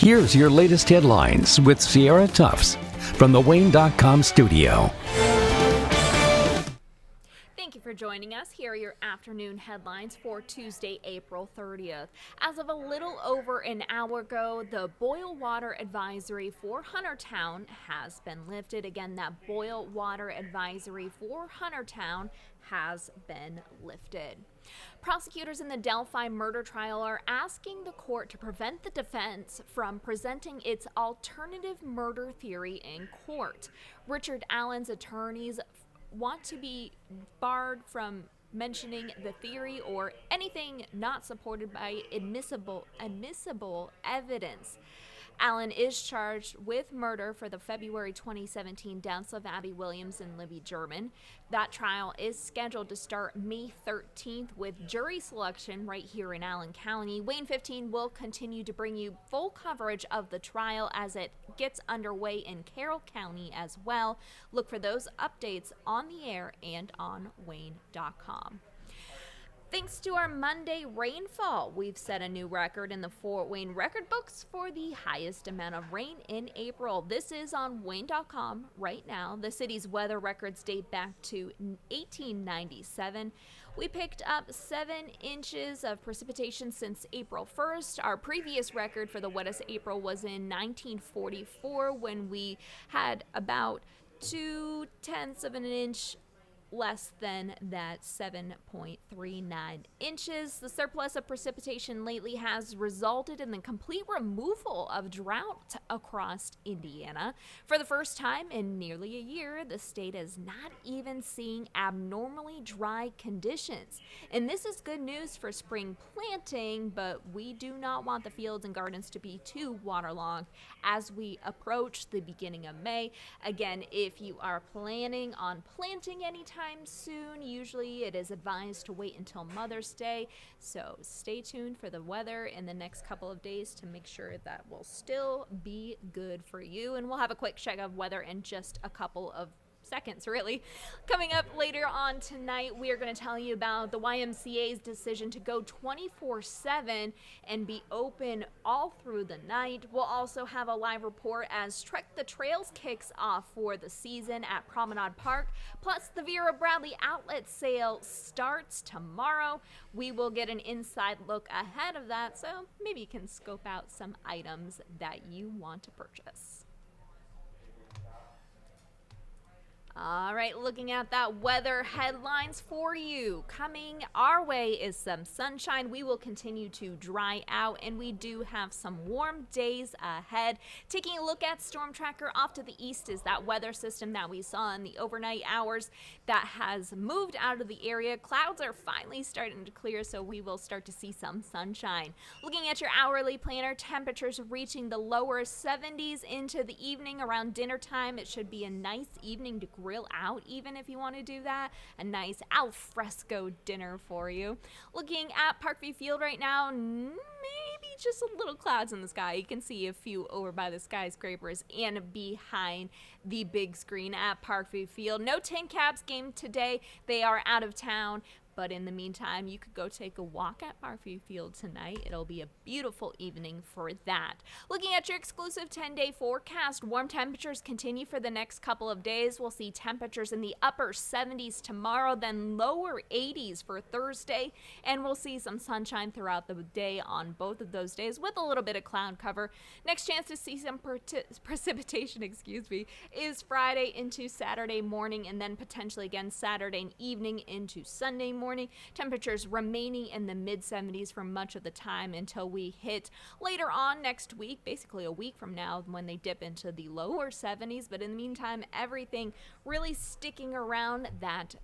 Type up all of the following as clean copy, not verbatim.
Here's your latest headlines with Sierra Tufts from the Wayne.com studio. Thank you for joining us. Here are your afternoon headlines for Tuesday, April 30th. As of a little over an hour ago, the boil water advisory for Huntertown has been lifted. Again, that boil water advisory for Huntertown has been lifted. Prosecutors in the Delphi murder trial are asking the court to prevent the defense from presenting its alternative murder theory in court. Richard Allen's attorneys want to be barred from mentioning the theory or anything not supported by admissible evidence. Allen is charged with murder for the February 2017 deaths of Abby Williams and Libby German. That trial is scheduled to start May 13th with jury selection right here in Allen County. Wayne 15 will continue to bring you full coverage of the trial as it gets underway in Carroll County as well. Look for those updates on the air and on Wayne.com. Thanks to our Monday rainfall, we've set a new record in the Fort Wayne record books for the highest amount of rain in April. This is on Wayne.com right now. The city's weather records date back to 1897. We picked up 7 inches of precipitation since April 1st. Our previous record for the wettest April was in 1944 when we had about 0.2 of an inch less than that 7.39 inches. The surplus of precipitation lately has resulted in the complete removal of drought across Indiana. For the first time in nearly a year, the state is not even seeing abnormally dry conditions. And this is good news for spring planting, but we do not want the fields and gardens to be too waterlogged as we approach the beginning of May. Again, if you are planning on planting anytime soon, usually it is advised to wait until Mother's Day, so stay tuned for the weather in the next couple of days to make sure that will still be good for you. And we'll have a quick check of weather in just a couple of seconds, really. Coming up later on tonight, we are going to tell you about the YMCA's decision to go 24/7 and be open all through the night. We'll also have a live report as Trek the Trails kicks off for the season at Promenade Park. Plus, the Vera Bradley outlet sale starts tomorrow. We will get an inside look ahead of that, so maybe you can scope out some items that you want to purchase. All right, looking at that weather headlines for you. Coming our way is some sunshine. We will continue to dry out, and we do have some warm days ahead. Taking a look at Storm Tracker off to the east is that weather system that we saw in the overnight hours that has moved out of the area. Clouds are finally starting to clear, so we will start to see some sunshine. Looking at your hourly planner, temperatures reaching the lower 70s into the evening. Around dinner time, it should be a nice evening to grill out, even if you want to do that. A nice al fresco dinner for you. Looking at Parkview Field right now, maybe just a little clouds in the sky. You can see a few over by the skyscrapers and behind the big screen at Parkview Field. No Tin Caps game today. They are out of town. But in the meantime, you could go take a walk at Parkview Field tonight. It'll be a beautiful evening for that. Looking at your exclusive 10-day forecast, warm temperatures continue for the next couple of days. We'll see temperatures in the upper 70s tomorrow, then lower 80s for Thursday. And we'll see some sunshine throughout the day on both of those days with a little bit of cloud cover. Next chance to see some precipitation, is Friday into Saturday morning, and then potentially again Saturday evening into Sunday morning. Temperatures remaining in the mid-70s for much of the time until we hit later on next week, basically a week from now, when they dip into the lower 70s. But in the meantime, everything really sticking around that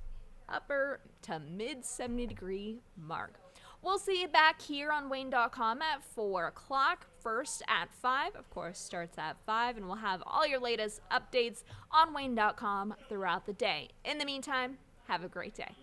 upper to mid-70 degree mark. We'll see you back here on Wayne.com at 4 o'clock. First at 5, of course, starts at 5, and we'll have all your latest updates on Wayne.com throughout the day. In the meantime, have a great day.